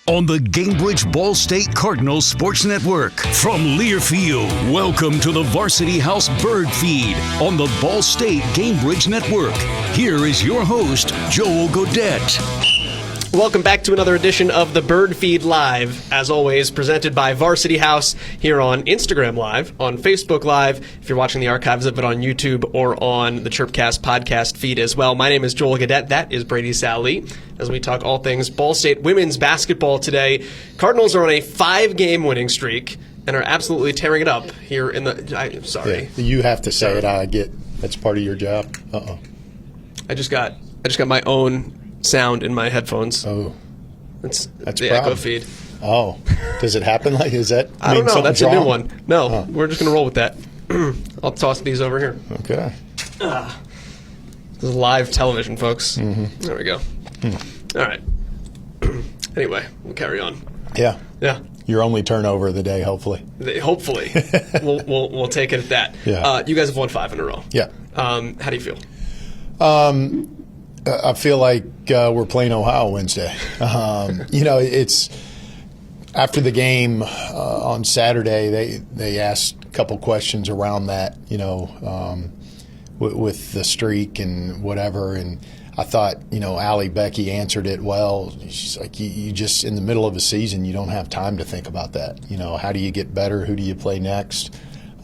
on the Gainbridge Ball State Cardinals Sports Network. From Learfield, welcome to the Varsity House BirdFeed on the Ball State Gainbridge Network. Here is your host, Joel Godette. Welcome back to another edition of the BirdFeed Live, as always, presented by Varsity House here on Instagram Live, on Facebook Live, if you're watching the archives of it on YouTube or on the Chirpcast podcast feed as well. My name is Joel Godette. That is Brady Sallee, as we talk all things Ball State women's basketball today. Cardinals are on a 5-game winning streak and are absolutely tearing it up here in the... sorry. Yeah, you have to say it. I get that's part of your job. I just got my own sound in my headphones. Oh, that's the echo feed. Oh, does it happen like is that? I don't know. That's a new one. No, huh. We're just gonna roll with that. I'll toss these over here. Okay. This is live television, folks. Mm-hmm. There we go. All right. Anyway, we'll carry on. Yeah. Yeah. Your only turnover of the day, hopefully. Hopefully, we'll take it at that. Yeah. You guys have won 5 in a row. Yeah. How do you feel? I feel like we're playing Ohio Wednesday. It's after the game on Saturday. They asked a couple questions around that, with the streak and whatever. And I thought, Allie Becky answered it well. She's like, you just in the middle of a season, you don't have time to think about that. How do you get better? Who do you play next?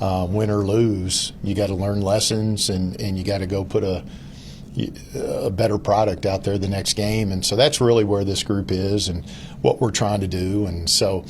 Win or lose, you got to learn lessons and you got to go put a better product out there the next game. And so that's really where this group is and what we're trying to do. And so,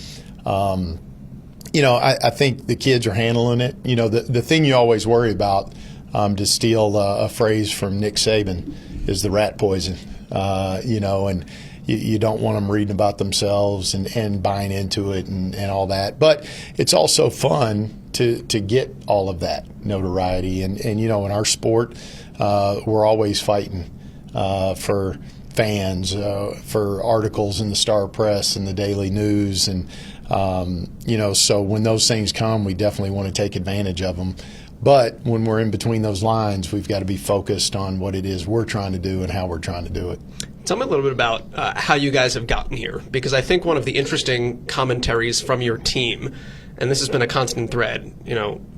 I think the kids are handling it. The thing you always worry about, to steal a phrase from Nick Saban, is the rat poison, and you don't want them reading about themselves and buying into it and all that. But it's also fun to get all of that notoriety. And in our sport, we're always fighting for fans, for articles in the Star Press and the Daily News. And, so when those things come, we definitely want to take advantage of them. But when we're in between those lines, we've got to be focused on what it is we're trying to do and how we're trying to do it. Tell me a little bit about how you guys have gotten here, because I think one of the interesting commentaries from your team, and this has been a constant thread,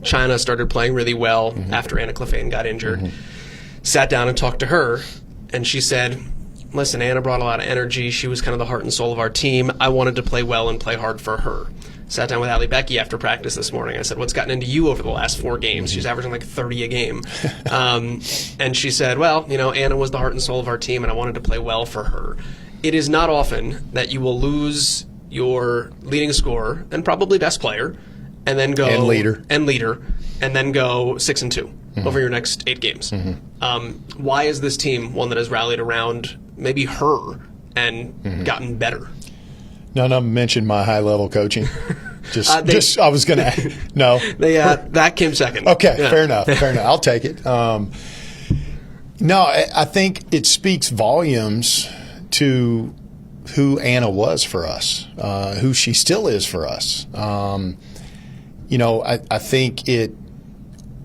China started playing really well after Anna Clefane got injured. Sat down and talked to her, and she said, listen, Anna brought a lot of energy. She was kind of the heart and soul of our team. I wanted to play well and play hard for her. Sat down with Allie Becky after practice this morning. I said, what's gotten into you over the last 4 games? She's averaging like 30 a game. And she said, well, Anna was the heart and soul of our team, and I wanted to play well for her. It is not often that you will lose your leading scorer and probably best player and then go and leader and then go 6-2 over your next 8 games. Why is this team one that has rallied around maybe her and gotten better? None of them mentioned my high-level coaching. I was going to – no. That came second. Okay, yeah. Fair enough. I'll take it. No, I think it speaks volumes to who Anna was for us, who she still is for us. I think it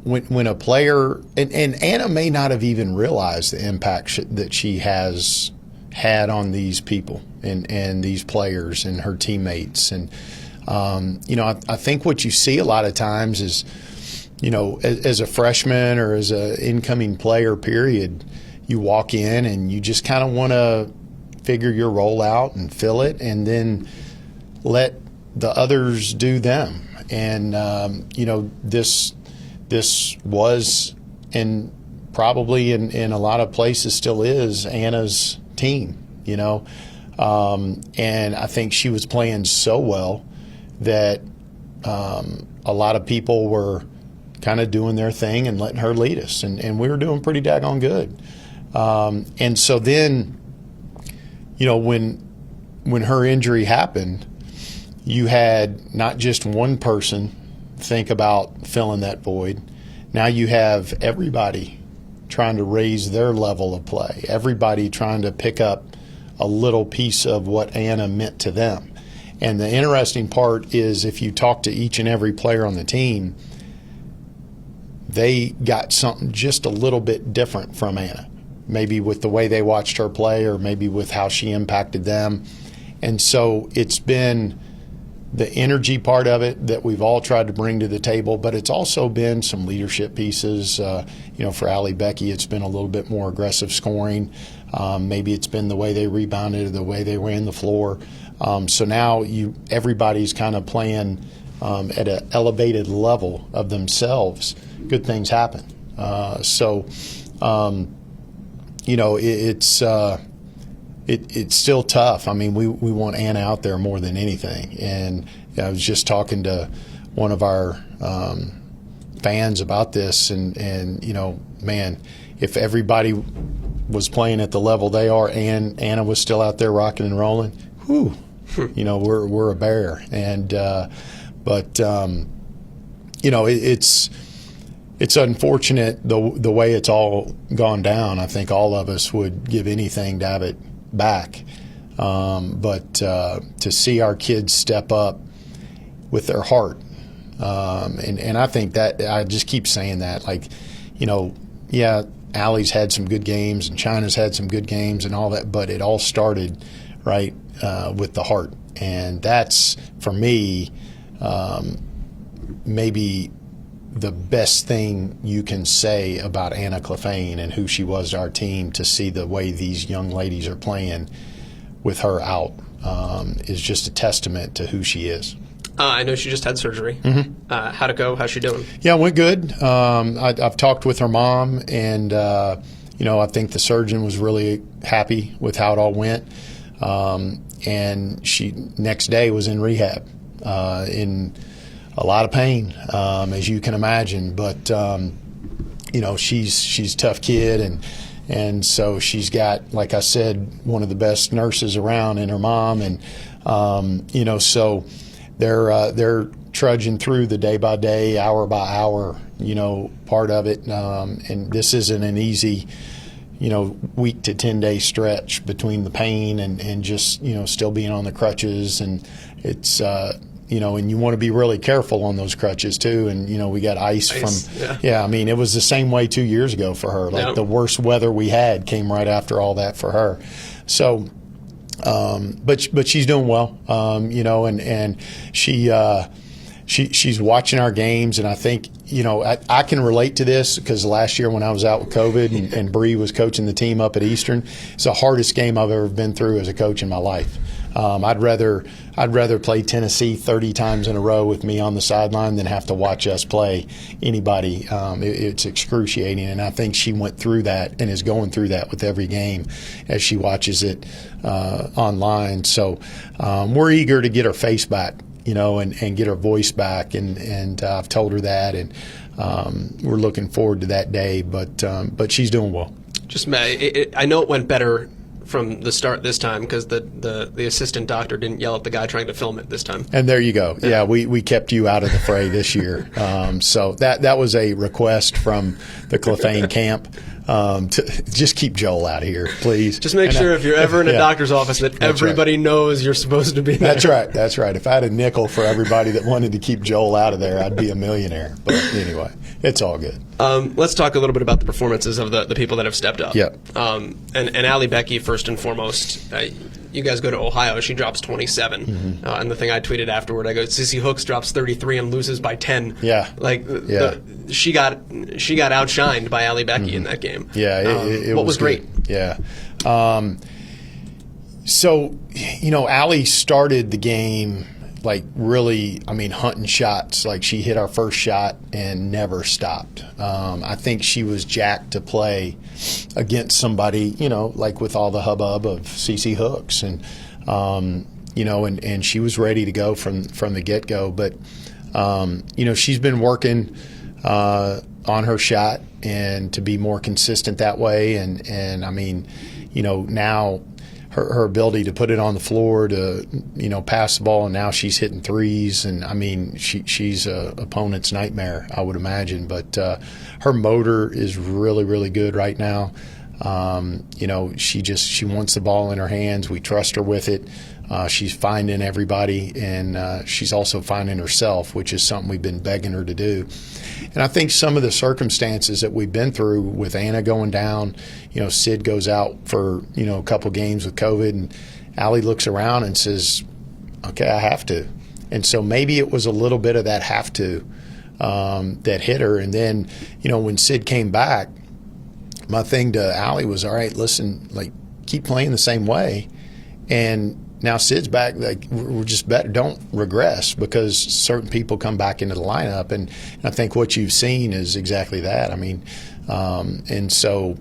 when a player and Anna may not have even realized the impact that she has had on these people and these players and her teammates. And, I think what you see a lot of times is, as a freshman or as an incoming player, period, you walk in and you just kind of want to figure your role out and fill it and then let the others do them. And, this was and probably in a lot of places still is Anna's team, and I think she was playing so well that a lot of people were kind of doing their thing and letting her lead us, and we were doing pretty daggone good. And so then, when her injury happened, you had not just one person think about filling that void. Now you have everybody trying to raise their level of play, everybody trying to pick up a little piece of what Anna meant to them. And the interesting part is if you talk to each and every player on the team, they got something just a little bit different from Anna, maybe with the way they watched her play or maybe with how she impacted them. And so it's been the energy part of it that we've all tried to bring to the table, but it's also been some leadership pieces. For Allie Becky, it's been a little bit more aggressive scoring. Maybe it's been the way they rebounded or the way they ran the floor. So now everybody's kind of playing at an elevated level of themselves. Good things happen. It's still tough. I mean, we want Anna out there more than anything. And I was just talking to one of our fans about this, and man, if everybody was playing at the level they are and Anna was still out there rocking and rolling, whew, we're a bear. And it's unfortunate the way it's all gone down. I think all of us would give anything to have it back. But to see our kids step up with their heart, and I think that I just keep saying that, Allie's had some good games and China's had some good games and all that, but it all started right with the heart. And that's, for me, maybe the best thing you can say about Anna Clefane and who she was to our team. To see the way these young ladies are playing with her out is just a testament to who she is. I know she just had surgery. Mm-hmm. How'd it go? How's she doing? Yeah, it went good. I've talked with her mom, and I think the surgeon was really happy with how it all went. And she next day was in rehab in a lot of pain, as you can imagine. But she's a tough kid, and so she's got, like I said, one of the best nurses around in her mom, and so they're trudging through the day by day, hour by hour, part of it. And this isn't an easy, week to 10-day stretch between the pain and just, still being on the crutches. And it's, and you want to be really careful on those crutches too. And, we got ice from, it was the same way 2 years ago for her. The worst weather we had came right after all that for her. So, but she's doing well, and she's watching our games, and I think, I can relate to this because last year when I was out with COVID and Bree was coaching the team up at Eastern, it's the hardest game I've ever been through as a coach in my life. I'd rather play Tennessee 30 times in a row with me on the sideline than have to watch us play anybody. It's excruciating, and I think she went through that and is going through that with every game as she watches it online. So we're eager to get her face back, and get her voice back, and I've told her that, and we're looking forward to that day. But she's doing well. I know it went better from the start this time because the assistant doctor didn't yell at the guy trying to film it this time. And there you go. Yeah, we kept you out of the fray this year. So that was a request from the Clefane camp. To just keep Joel out of here, please. Just make sure if you're ever in a doctor's office that everybody knows you're supposed to be there. That's right. If I had a nickel for everybody that wanted to keep Joel out of there, I'd be a millionaire. But anyway, it's all good. Let's talk a little bit about the performances of the people that have stepped up. Yep. And Allie Becky, first and foremost. You guys go to Ohio, she drops 27. Mm-hmm. And the thing I tweeted afterward, I go, Sissy Hooks drops 33 and loses by 10. Yeah. She got outshined by Allie Becky in that game. Yeah. It was great? Yeah. So, Allie started the game really, hunting shots. She hit our first shot and never stopped. I think she was jacked to play against somebody, with all the hubbub of Cece Hooks, and and she was ready to go from the get-go. But she's been working on her shot and to be more consistent that way. And now her ability to put it on the floor to, pass the ball, and now she's hitting threes. And, she's a opponent's nightmare, I would imagine. But her motor is really, really good right now. She wants the ball in her hands. We trust her with it. She's finding everybody, and she's also finding herself, which is something we've been begging her to do. And I think some of the circumstances that we've been through with Anna going down, Sid goes out for, a couple games with COVID, Allie looks around and says, okay, I have to. And so maybe it was a little bit of that have to that hit her. And then, when Sid came back, my thing to Allie was, all right, listen, like, keep playing the same way. And now Sid's back, like, we're just better. Don't regress, because certain people come back into the lineup. And I think what you've seen is exactly that. I mean, and so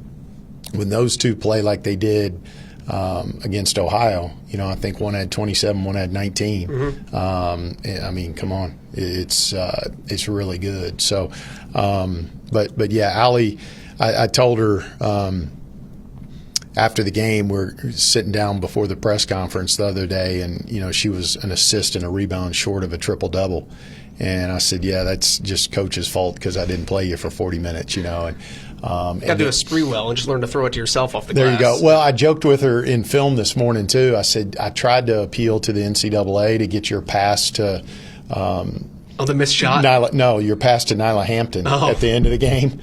when those two play like they did against Ohio, I think one had 27, one had 19. I mean, come on, it's really good. So, but yeah, Allie, I told her after the game, we're sitting down before the press conference the other day, and she was an assist and a rebound short of a triple-double. And I said, yeah, that's just coach's fault because I didn't play you for 40 minutes, And got to do a spree well and just learn to throw it to yourself off the glass. There you go. Well, I joked with her in film this morning too. I said I tried to appeal to the NCAA to get your pass to. The missed shot? Your pass to Nyla Hampton at the end of the game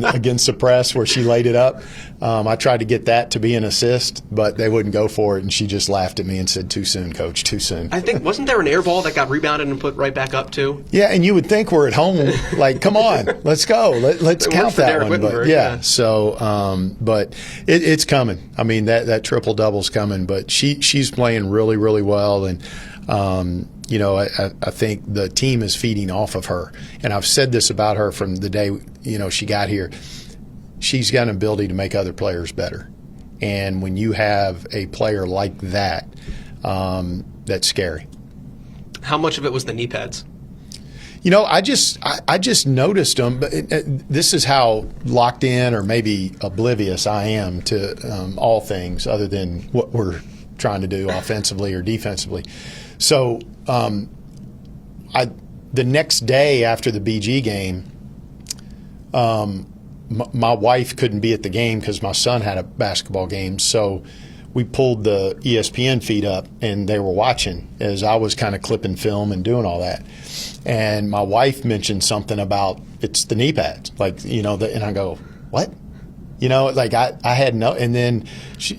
against the press where she laid it up. I tried to get that to be an assist, but they wouldn't go for it, and she just laughed at me and said, too soon, coach, too soon. I think, wasn't there an air ball that got rebounded and put right back up too? Yeah, and you would think we're at home. Like, come on, let's go. Let's count that one. But, yeah, so, but it's coming. I mean, that triple-double's coming, but she's playing really, really well, and I think the team is feeding off of her. And I've said this about her from the day, she got here. She's got an ability to make other players better. And when you have a player like that, that's scary. How much of it was the knee pads? I just noticed them. But this is how locked in or maybe oblivious I am to all things other than what we're trying to do offensively or defensively. So the next day after the BG game, my wife couldn't be at the game because my son had a basketball game. So we pulled the ESPN feed up, and they were watching as I was kind of clipping film and doing all that. And my wife mentioned something about it's the knee pads, and I go, what? I had no, and then,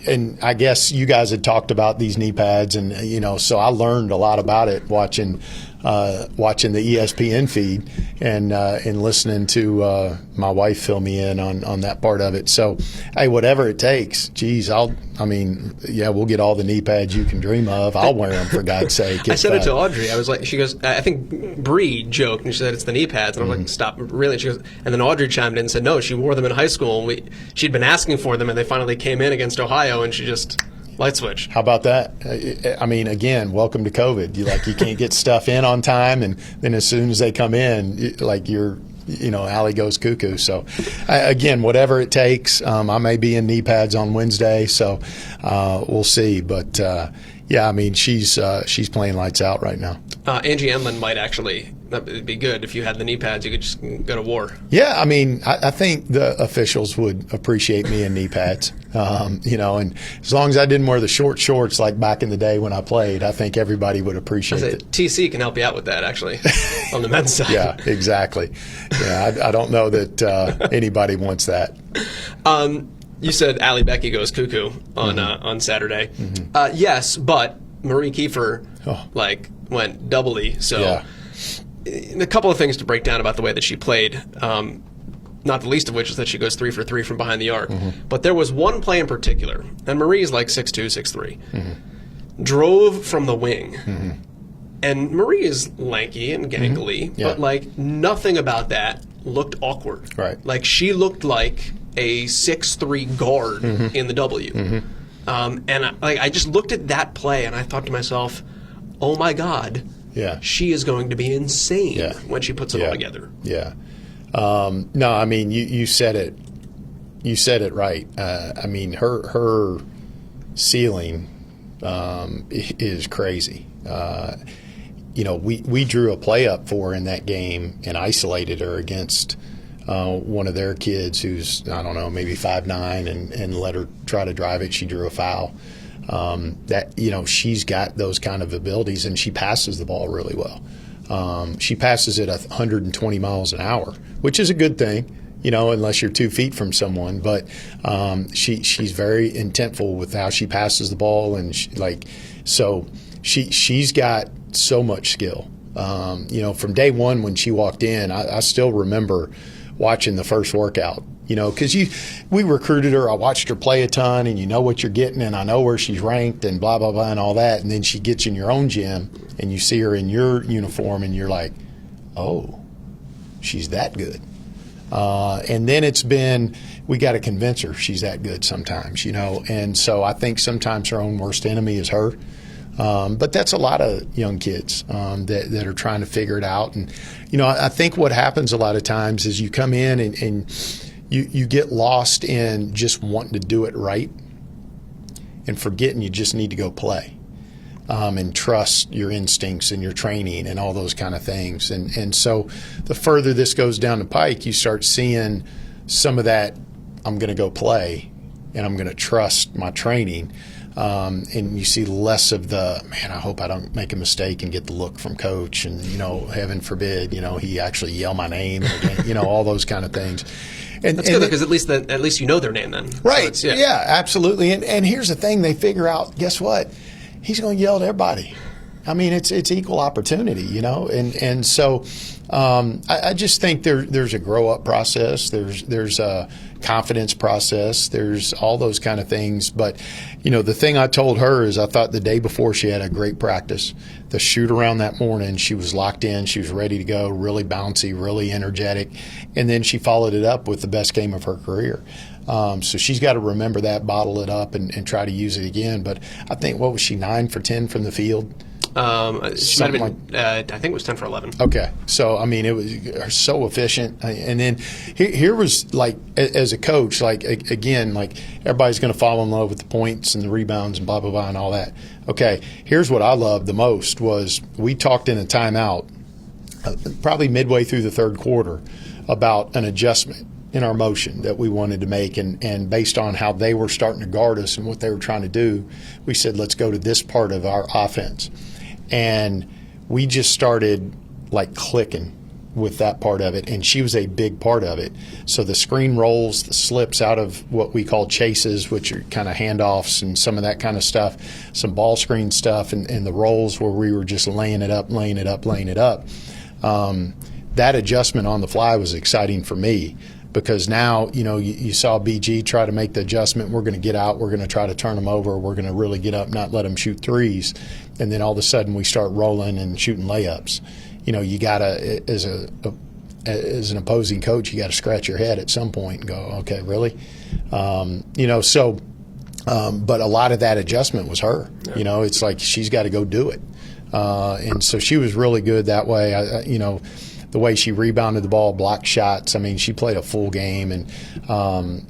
and I guess you guys had talked about these knee pads, and so I learned a lot about it watching the ESPN feed and listening to my wife fill me in on that part of it. So, hey, whatever it takes, geez, we'll get all the knee pads you can dream of. I'll wear them for God's sake. I said it to Audrey. I was like, she goes, I think Bree joked and she said it's the knee pads, and I was like, stop, really? She goes, and then Audrey chimed in and said, no, she wore them in high school, and she'd been asking for them, and they finally came in against Ohio, and she just light switch. How about that? I mean, again, welcome to COVID. You can't get stuff in on time, and then as soon as they come in, Allie goes cuckoo. So, again, whatever it takes. I may be in knee pads on Wednesday, so we'll see. But I mean, she's playing lights out right now. Angie Enlund might actually. It'd be good if you had the knee pads. You could just go to war. Yeah, I mean, I think the officials would appreciate me in knee pads. And as long as I didn't wear the short shorts like back in the day when I played, I think everybody would appreciate it. TC can help you out with that, actually, on the men's side. Yeah, exactly. Yeah, I don't know that anybody wants that. You said Allie Becky goes cuckoo on Saturday. Mm-hmm. Yes, but Marie Kiefer went doubly so. Yeah. A couple of things to break down about the way that she played, not the least of which is that she goes 3 for 3 from behind the arc. Mm-hmm. But there was one play in particular, and Marie's like 6'2", 6'3", drove from the wing. Mm-hmm. And Marie is lanky and gangly, but nothing about that looked awkward. Right. Like she looked like a 6'3" guard in the W. Mm-hmm. And I just looked at that play and I thought to myself, oh my God. Yeah, she is going to be insane when she puts it all together. Yeah, no, I mean you said it. You said it right. I mean her ceiling is crazy. We drew a play up for her in that game and isolated her against one of their kids who's maybe 5'9", and let her try to drive it. She drew a foul. She's got those kind of abilities, and she passes the ball really well. She passes it 120 miles an hour, which is a good thing. unless you're 2 feet from someone. But she's very intentful with how she passes the ball, and she's got so much skill. From day one when she walked in, I still remember watching the first workout. Because we recruited her. I watched her play a ton, and you know what you're getting, and I know where she's ranked, and blah blah blah, and all that. And then she gets in your own gym, and you see her in your uniform, and you're like, oh, she's that good. And then it's been, we got to convince her she's that good sometimes, And so I think sometimes her own worst enemy is her. But that's a lot of young kids that are trying to figure it out. And, I think what happens a lot of times is you come in and you get lost in just wanting to do it right and forgetting you just need to go play and trust your instincts and your training and all those kind of things. And so the further this goes down the pike, you start seeing some of that, I'm going to go play and I'm going to trust my training. And you see less of the, man, I hope I don't make a mistake and get the look from coach and, heaven forbid, he actually yell my name, all those kind of things. And that's good because at least their name then. Right. So yeah, absolutely. And here's the thing, they figure out, guess what? He's going to yell at everybody. I mean, it's equal opportunity, and so I just think there's a grow up process. There's a confidence process. There's all those kind of things. But, the thing I told her is I thought the day before she had a great practice. The shoot around that morning, she was locked in. She was ready to go, really bouncy, really energetic. And then she followed it up with the best game of her career. So she's got to remember that, bottle it up, and try to use it again. But I think, what was she, 9 for 10 from the field? She might have been, I think it was 10 for 11. Okay. So, I mean, it was so efficient. And then here was, as a coach, again, everybody's going to fall in love with the points and the rebounds and blah, blah, blah, and all that. Okay. Here's what I loved the most was we talked in a timeout, probably midway through the third quarter, about an adjustment in our motion that we wanted to make, and based on how they were starting to guard us and what they were trying to do, we said, let's go to this part of our offense. And we just started clicking with that part of it, and she was a big part of it. So the screen rolls, the slips out of what we call chases, which are kind of handoffs and some of that kind of stuff, some ball screen stuff, and the rolls where we were just laying it up. That adjustment on the fly was exciting for me. Because now, you saw BG try to make the adjustment. We're going to get out. We're going to try to turn them over. We're going to really get up, not let them shoot threes. And then all of a sudden we start rolling and shooting layups. You got to, as an opposing coach, you got to scratch your head at some point and go, okay, really? But a lot of that adjustment was her. Yeah. It's like she's got to go do it. And so she was really good that way. The way she rebounded the ball, blocked shots. I mean, she played a full game, and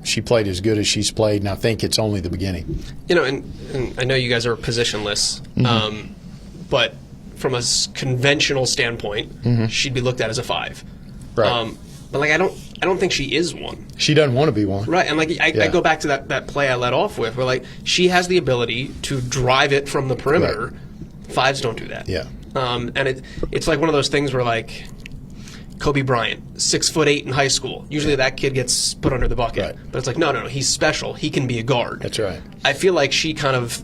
she played as good as she's played, and I think it's only the beginning. And I know you guys are positionless, but from a conventional standpoint, she'd be looked at as a 5. Right. But I don't think she is one. She doesn't want to be one. Right, and I go back to that play I led off with, where she has the ability to drive it from the perimeter. Right. 5s don't do that. Yeah. And it's one of those things where Kobe Bryant, 6'8" in high school. Usually that kid gets put under the bucket. Right. But it's no, he's special. He can be a guard. That's right. I feel like she kind of,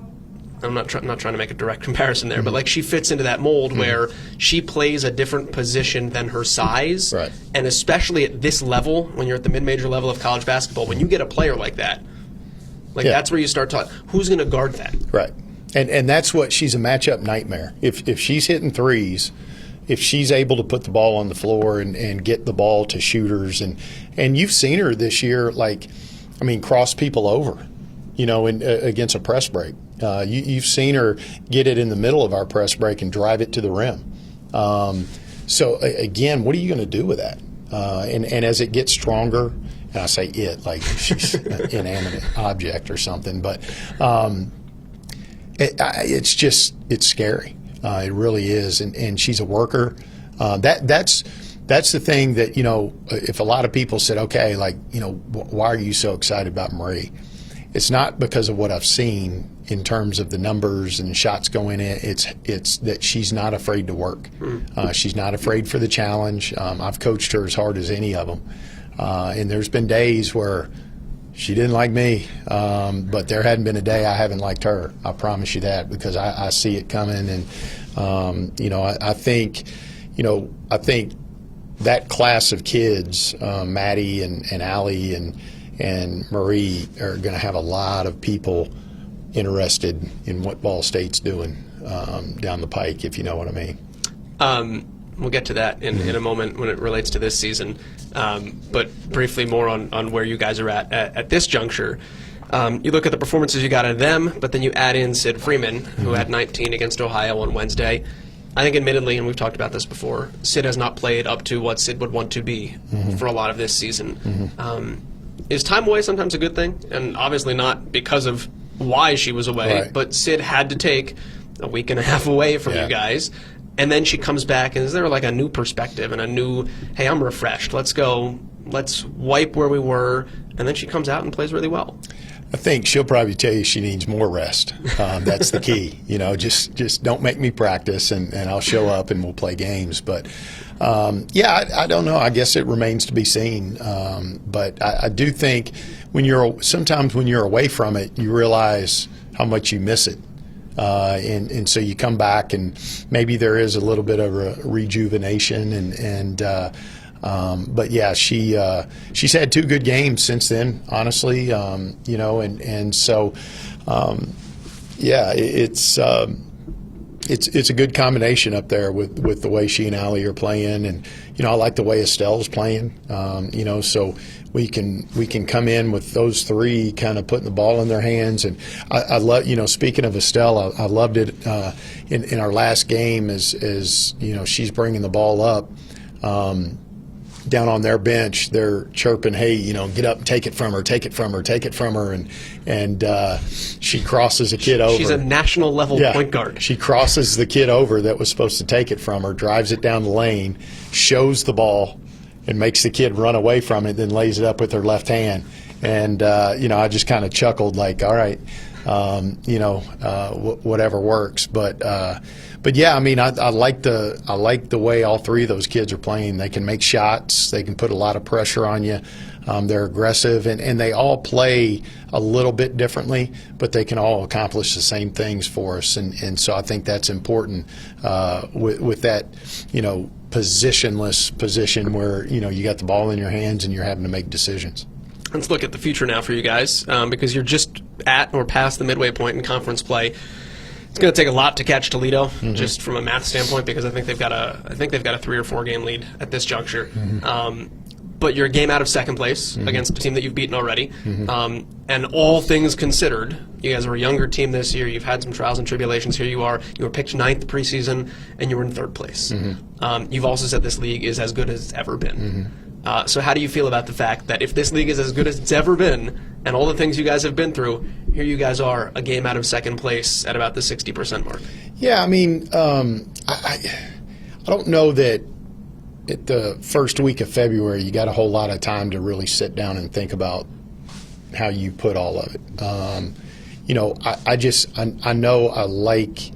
I'm not trying to make a direct comparison there, but she fits into that mold where she plays a different position than her size. Right. And especially at this level, when you're at the mid-major level of college basketball, when you get a player like that, that's where you start talking, who's going to guard that? Right. And that's what, she's a matchup nightmare. If she's hitting threes, if she's able to put the ball on the floor and get the ball to shooters, and you've seen her this year, cross people over, against a press break. You've seen her get it in the middle of our press break and drive it to the rim. So again, what are you going to do with that? And as it gets stronger, and I say it like she's an inanimate object or something, but it's scary. It really is, and she's a worker. That's the thing that, if a lot of people said, okay, why are you so excited about Marie? It's not because of what I've seen in terms of the numbers and shots going in. It's that she's not afraid to work. She's not afraid for the challenge. I've coached her as hard as any of them. And there's been days where she didn't like me, but there hadn't been a day I haven't liked her. I promise you that, because I see it coming. And I think that class of kids, Maddie and Allie and Marie, are going to have a lot of people interested in what Ball State's doing down the pike, if you know what I mean. We'll get to that in a moment when it relates to this season. But briefly more on where you guys are at this juncture. You look at the performances you got out of them, but then you add in Sid Freeman, who had 19 against Ohio on Wednesday. I think admittedly, and we've talked about this before, Sid has not played up to what Sid would want to be for a lot of this season. Is time away sometimes a good thing? And obviously not because of why she was away, right. But Sid had to take a week and a half away from you guys. And then she comes back, and is there like a new perspective and a new, hey, I'm refreshed, let's go, let's wipe where we were, and then she comes out and plays really well? I think she'll probably tell you she needs more rest. That's the key. Just don't make me practice, and I'll show up and we'll play games. But, I don't know. I guess it remains to be seen. But I do think sometimes when you're away from it, you realize how much you miss it. And so you come back, and maybe there is a little bit of a rejuvenation, but yeah, she's had 2 good games since then, honestly, so it's a good combination up there with the way she and Allie are playing, and I like the way Estelle's playing, so we can come in with those 3 kind of putting the ball in their hands. And I love, speaking of Estelle, I loved it in our last game as she's bringing the ball up. Down on their bench, they're chirping, hey, get up and take it from her, take it from her, take it from her, and she crosses a kid over. She's a national level point guard. She crosses the kid over that was supposed to take it from her, drives it down the lane, shows the ball, and makes the kid run away from it, then lays it up with her left hand. And I just kind of chuckled, like, all right, whatever works. But yeah, I mean, I like the way all 3 of those kids are playing. They can make shots. They can put a lot of pressure on you. They're aggressive, and they all play a little bit differently, but they can all accomplish the same things for us. And so I think that's important with that, positionless position where, you got the ball in your hands and you're having to make decisions. Let's look at the future now for you guys, because you're just at or past the midway point in conference play. It's going to take a lot to catch Toledo, just from a math standpoint, because I think they've got a 3 or 4 game lead at this juncture. But you're a game out of second place against a team that you've beaten already. And all things considered, you guys are a younger team this year. You've had some trials and tribulations. Here you are. You were picked 9th preseason, and you were in 3rd place. You've also said this league is as good as it's ever been. So how do you feel about the fact that if this league is as good as it's ever been, and all the things you guys have been through, here you guys are a game out of second place at about the 60% mark? Yeah, I mean, I don't know that at the first week of February you got a whole lot of time to really sit down and think about how you put all of it. I know I like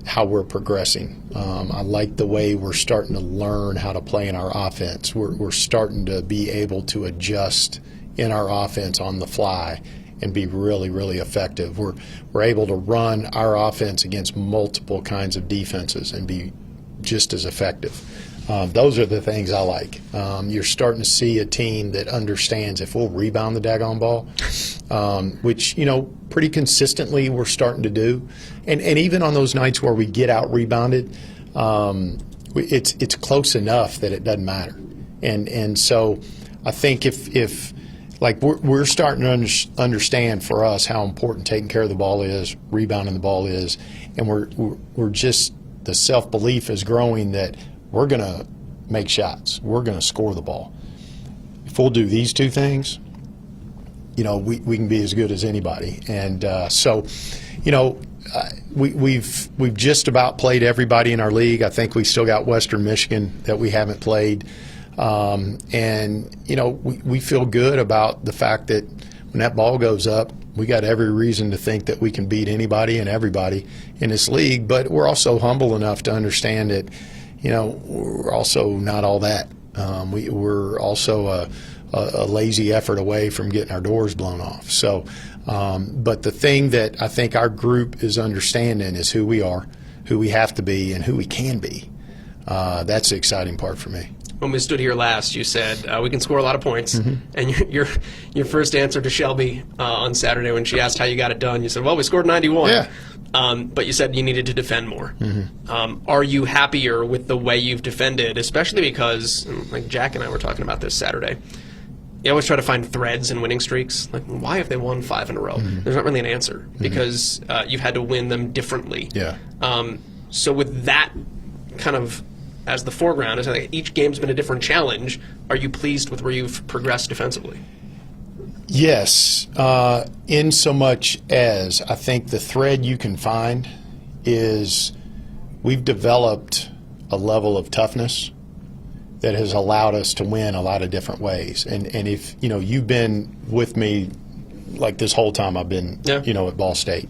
how we're progressing. I like the way we're starting to learn how to play in our offense. We're starting to be able to adjust in our offense on the fly and be really, really effective. We're able to run our offense against multiple kinds of defenses and be just as effective. Those are the things I like. You're starting to see a team that understands if we'll rebound the daggone ball, which, pretty consistently we're starting to do. And even on those nights where we get out rebounded, it's close enough that it doesn't matter. And so I think if we're starting to understand for us how important taking care of the ball is, rebounding the ball is, and we're just, the self-belief is growing that we're going to make shots. We're going to score the ball. If we'll do these 2 things, we can be as good as anybody. And we've just about played everybody in our league. I think we still got Western Michigan that we haven't played. We feel good about the fact that when that ball goes up, we got every reason to think that we can beat anybody and everybody in this league. But we're also humble enough to understand that, we're also not all that. We're also a lazy effort away from getting our doors blown off. So, but the thing that I think our group is understanding is who we are, who we have to be, and who we can be. That's the exciting part for me. When we stood here last, you said we can score a lot of points, and your first answer to Shelby on Saturday when she asked how you got it done, you said, "Well, we scored 91." Yeah. But you said you needed to defend more. Are you happier with the way you've defended, especially because, like Jack and I were talking about this Saturday, you always try to find threads in winning streaks. Like, why have they won 5 in a row? There's not really an answer because you've had to win them differently. Yeah. So with that kind of as the foreground, as like each game's been a different challenge, are you pleased with where you've progressed defensively? Yes, in so much as I think the thread you can find is we've developed a level of toughness that has allowed us to win a lot of different ways. And if you've been with me like this whole time I've been at Ball State,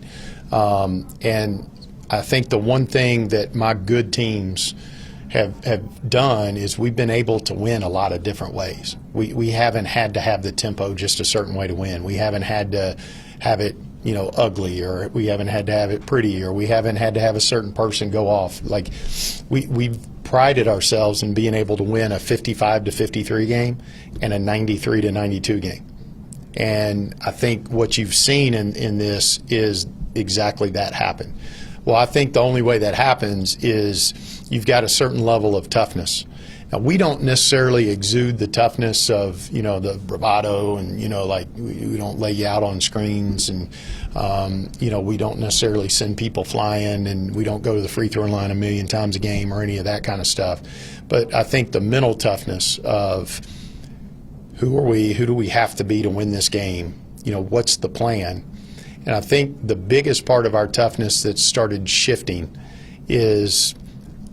and I think the one thing that my good teams have done is we've been able to win a lot of different ways. We haven't had to have the tempo just a certain way to win. We haven't had to have it ugly, or we haven't had to have it pretty, or we haven't had to have a certain person go off. Like we've prided ourselves in being able to win a 55-53 game and a 93-92 game. And I think what you've seen in this is exactly that happen. Well, I think the only way that happens is you've got a certain level of toughness. Now, we don't necessarily exude the toughness of, the bravado and, like we don't lay you out on screens and, we don't necessarily send people flying and we don't go to the free throw line a million times a game or any of that kind of stuff. But I think the mental toughness of who are we, who do we have to be to win this game, what's the plan? And I think the biggest part of our toughness that's started shifting is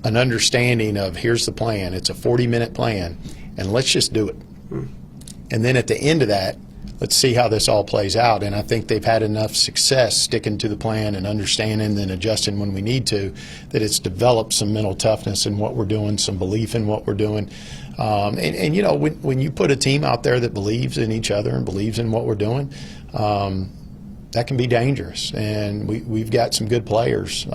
an understanding of here's the plan. It's a 40-minute plan, and let's just do it. And then at the end of that, let's see how this all plays out. And I think they've had enough success sticking to the plan and understanding and adjusting when we need to that it's developed some mental toughness in what we're doing, some belief in what we're doing. When you put a team out there that believes in each other and believes in what we're doing, that can be dangerous, and we've got some good players,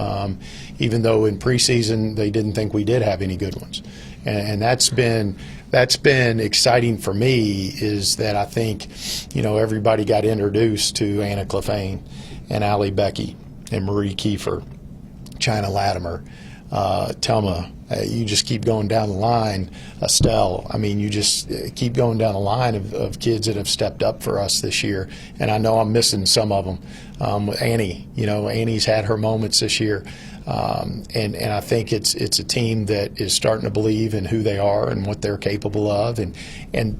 even though in preseason they didn't think we did have any good ones, and that's been exciting for me. Is that I think everybody got introduced to Anna Clefane and Allie Becky and Marie Kiefer, China Latimer, Telma. You just keep going down the line, Estelle. I mean, you just keep going down the line of kids that have stepped up for us this year. And I know I'm missing some of them. Annie, Annie's had her moments this year. And I think it's a team that is starting to believe in who they are and what they're capable of.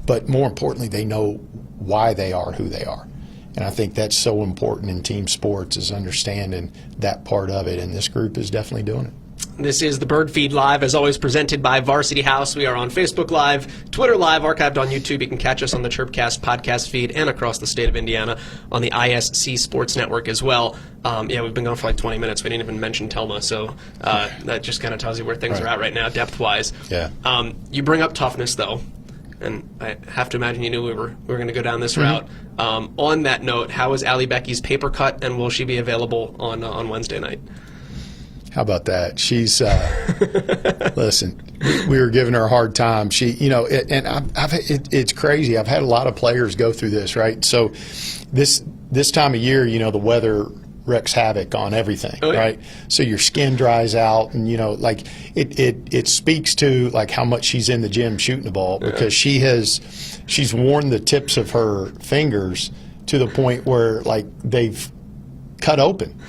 But more importantly, they know why they are who they are. And I think that's so important in team sports, is understanding that part of it. And this group is definitely doing it. This is the BirdFeed Live, as always, presented by Varsity House. We are on Facebook Live, Twitter Live, archived on YouTube. You can catch us on the Chirpcast podcast feed and across the state of Indiana on the ISC Sports Network as well. We've been going for like 20 minutes. We didn't even mention Telma, so that just kind of tells you where things are at right now, depth-wise. Yeah. You bring up toughness, though, and I have to imagine you knew we were going to go down this route. On that note, how is Allie Becky's paper cut, and will she be available on Wednesday night? How about that? She's listen. We were giving her a hard time. She, it's crazy. I've had a lot of players go through this, right? So, this time of year, the weather wreaks havoc on everything, right? So your skin dries out, and it speaks to like how much she's in the gym shooting the ball, because she's worn the tips of her fingers to the point where like they've cut open.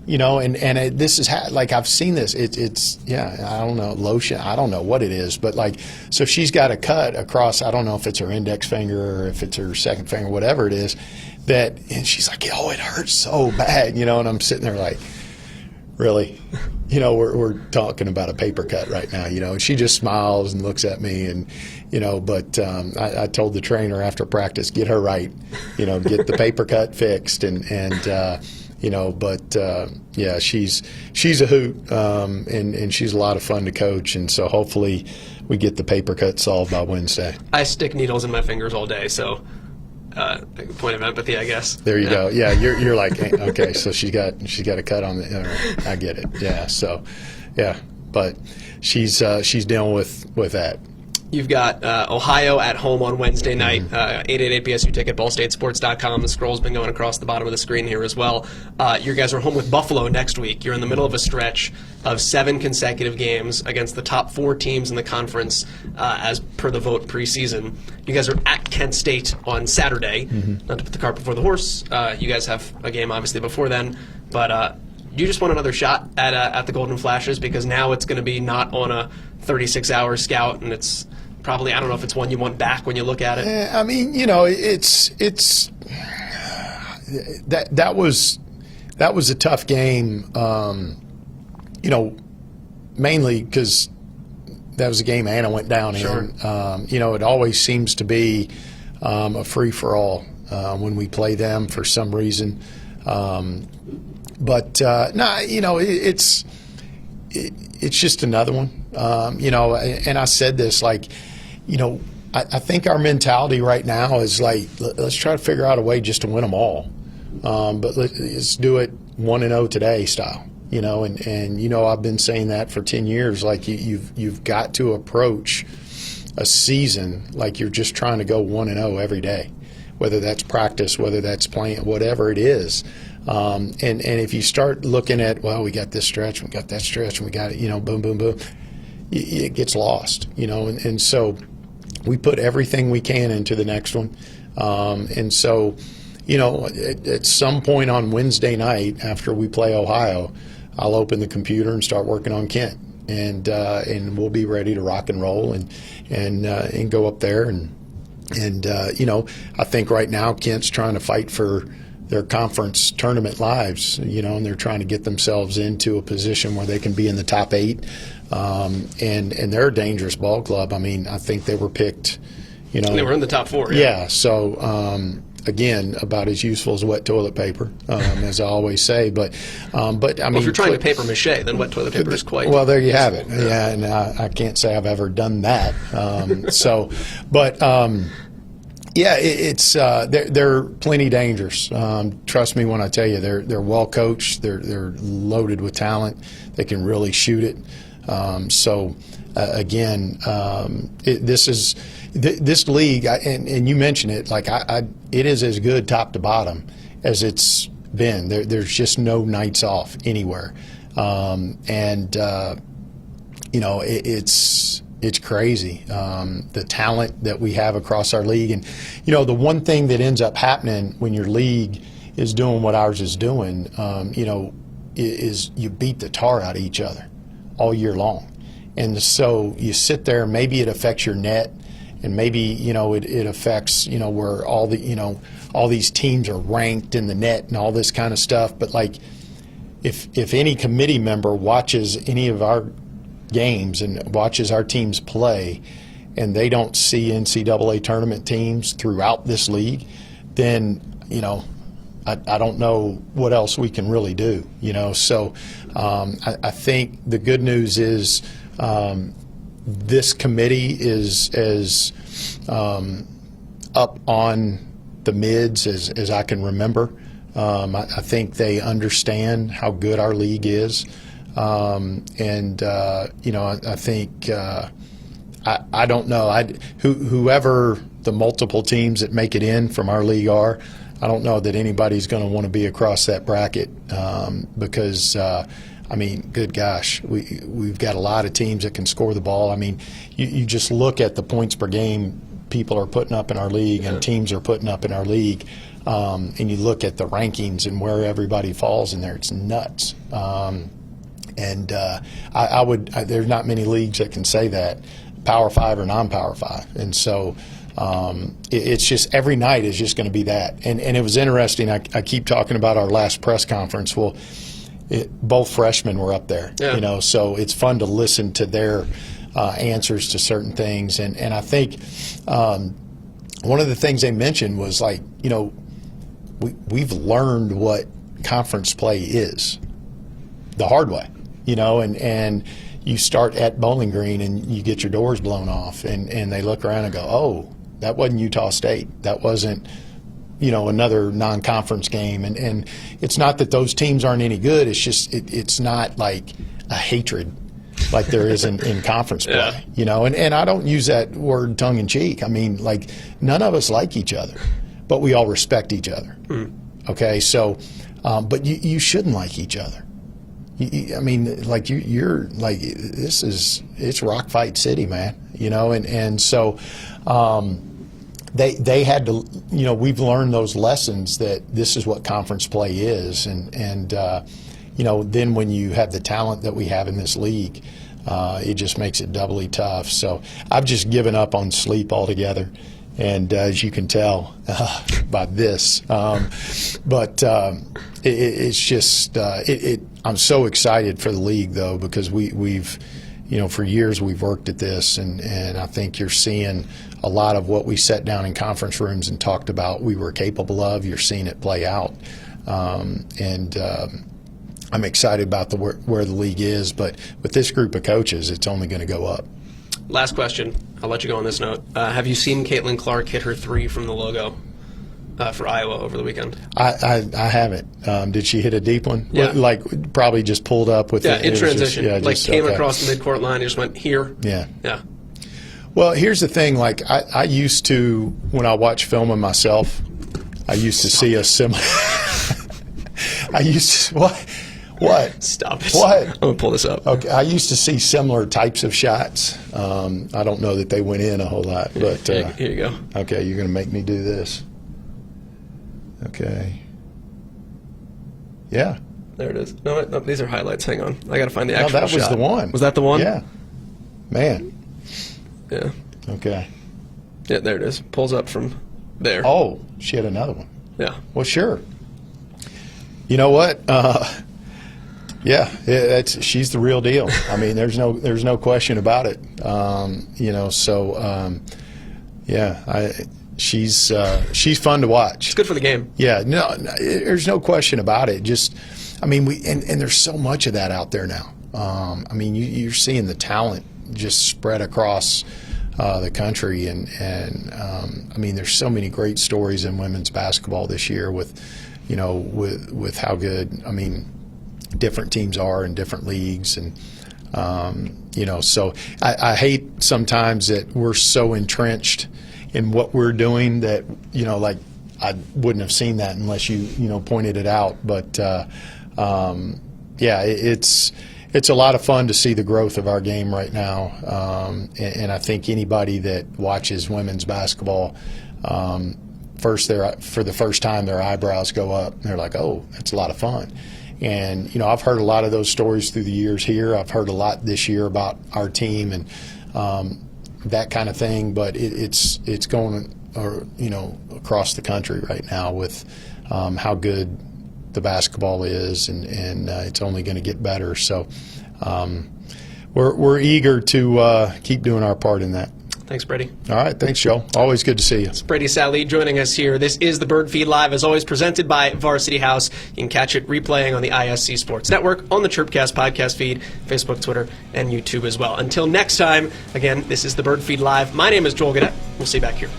This is I've seen this. It's I don't know, lotion. I don't know what it is, but so she's got a cut across. I don't know if it's her index finger or if it's her second finger, whatever it is. And she's like, oh, it hurts so bad, And I'm sitting there like, really, we're talking about a paper cut right now, And she just smiles and looks at me, and But I told the trainer after practice, get her right, get the paper cut fixed, she's a hoot, and she's a lot of fun to coach, and so hopefully we get the paper cut solved by Wednesday. I stick needles in my fingers all day, so point of empathy, I guess. There you go. Yeah, you're like, okay, so she's got a cut on the. All right, I get it. Yeah, so yeah, but she's dealing with that. You've got Ohio at home on Wednesday night, 888 BSU ticket, ballstatesports.com. The scroll's been going across the bottom of the screen here as well. You guys are home with Buffalo next week. You're in the middle of a stretch of 7 consecutive games against the top 4 teams in the conference as per the vote preseason. You guys are at Kent State on Saturday. Not to put the cart before the horse. You guys have a game obviously before then, but you just want another shot at the Golden Flashes, because now it's going to be not on a 36-hour scout, and it's probably, I don't know if it's one you want back when you look at it. I mean, it's that was a tough game. Mainly because that was a game Anna went down in. It always seems to be a free for all when we play them for some reason. It's just another one. And I said this, I think our mentality right now is like, let's try to figure out a way just to win them all. But let's do it 1-0 today style. I've been saying that for 10 years. Like you've got to approach a season like you're just trying to go 1-0 every day, whether that's practice, whether that's playing, whatever it is. And if you start looking at, well, we got this stretch, we got that stretch, and we got it, boom, boom, boom, it gets lost, and so we put everything we can into the next one. And so, at some point on Wednesday night after we play Ohio, I'll open the computer and start working on Kent, and we'll be ready to rock and roll and go up there and I think right now Kent's trying to fight for their conference tournament lives, and they're trying to get themselves into a position where they can be in the top 8. And they're a dangerous ball club. I mean, I think they were picked, They were in the top 4. Yeah. So, again, about as useful as wet toilet paper, as I always say. But I mean, if you're trying to paper mache, then wet toilet paper is quite. Well, there you have it. Yeah, and I can't say I've ever done that. They're plenty dangerous. Trust me when I tell you, they're well coached. They're loaded with talent. They can really shoot it. This league, and you mentioned it. It is as good top to bottom as it's been. There's just no nights off anywhere, It's crazy, the talent that we have across our league. And, the one thing that ends up happening when your league is doing what ours is doing, is you beat the tar out of each other all year long. And so you sit there, maybe it affects your net, and maybe, it affects, where all these teams are ranked in the net and all this kind of stuff. But, if any committee member watches any of our games and watches our teams play, and they don't see NCAA tournament teams throughout this league, then I don't know what else we can really do. So I think the good news is this committee is as up on the mids as I can remember. I think they understand how good our league is. I think I don't know. Whoever the multiple teams that make it in from our league are, I don't know that anybody's going to want to be across that bracket because, good gosh, we've got a lot of teams that can score the ball. I mean, you just look at the points per game people are putting up in our league and teams are putting up in our league, and you look at the rankings and where everybody falls in there, it's nuts. There's not many leagues that can say that, Power 5 or non-Power 5. And so it's just every night is just going to be that. And it was interesting. I keep talking about our last press conference. Well, both freshmen were up there, so it's fun to listen to their answers to certain things. And I think one of the things they mentioned was we've learned what conference play is the hard way. you start at Bowling Green and you get your doors blown off, and they look around and go, oh, that wasn't Utah State. That wasn't, another non-conference game. And it's not that those teams aren't any good. It's just it's not like a hatred like there is in conference play, And I don't use that word tongue-in-cheek. I mean, like, none of us like each other, but we all respect each other. Okay, so, but you shouldn't like each other. I mean, like you're like, it's rock fight city, man. And so they had to, we've learned those lessons that this is what conference play is, and then when you have the talent that we have in this league, it just makes it doubly tough. So I've just given up on sleep altogether. And as you can tell by this, it's just I'm so excited for the league, though, because we've for years we've worked at this, and I think you're seeing a lot of what we sat down in conference rooms and talked about we were capable of. You're seeing it play out, and I'm excited about where the league is. But with this group of coaches, it's only going to go up. Last question. I'll let you go on this note. Have you seen Caitlin Clark hit her 3 from the logo for Iowa over the weekend? I haven't. Did she hit a deep one? Yeah. Like probably just pulled up with it. In transition. Came okay. across the midcourt line and just went here. Yeah. Yeah. Well, here's the thing. Like I used to, when I watch film of myself, I used to see a similar. What? Stop it. What? I'm going to pull this up. Okay. I used to see similar types of shots. I don't know that they went in a whole lot, but here you go. Okay, you're going to make me do this. Okay. Yeah. There it is. No, these are highlights. Hang on. I got to find the actual shot. No, that was the one. Was that the one? Yeah. Man. Yeah. Okay. Yeah, there it is. Pulls up from there. Oh, she had another one. Yeah. Well, sure. You know what? Yeah, she's the real deal. I mean, there's no question about it. She's fun to watch. It's good for the game. Yeah, no, there's no question about it. Just, I mean, and there's so much of that out there now. I mean, you're seeing the talent just spread across the country, and I mean, there's so many great stories in women's basketball this year with how good, I mean, different teams are in different leagues, and so I hate sometimes that we're so entrenched in what we're doing that like I wouldn't have seen that unless you pointed it out. But it's a lot of fun to see the growth of our game right now, and I think anybody that watches women's basketball, for the first time their eyebrows go up and they're like, oh, that's a lot of fun. And I've heard a lot of those stories through the years here. I've heard a lot this year about our team and that kind of thing. But it's going across the country right now with how good the basketball is, and it's only going to get better. So we're eager to keep doing our part in that. Thanks, Brady. All right. Thanks, Joe. Always good to see you. It's Brady Sallee joining us here. This is the BirdFeed Live, as always, presented by Varsity House. You can catch it replaying on the ISC Sports Network, on the Chirpcast podcast feed, Facebook, Twitter, and YouTube as well. Until next time, again, this is the BirdFeed Live. My name is Joel Gannett. We'll see you back here.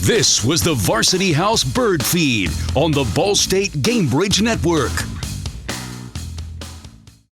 This was the Varsity House Bird Feed on the Ball State Gamebridge Network.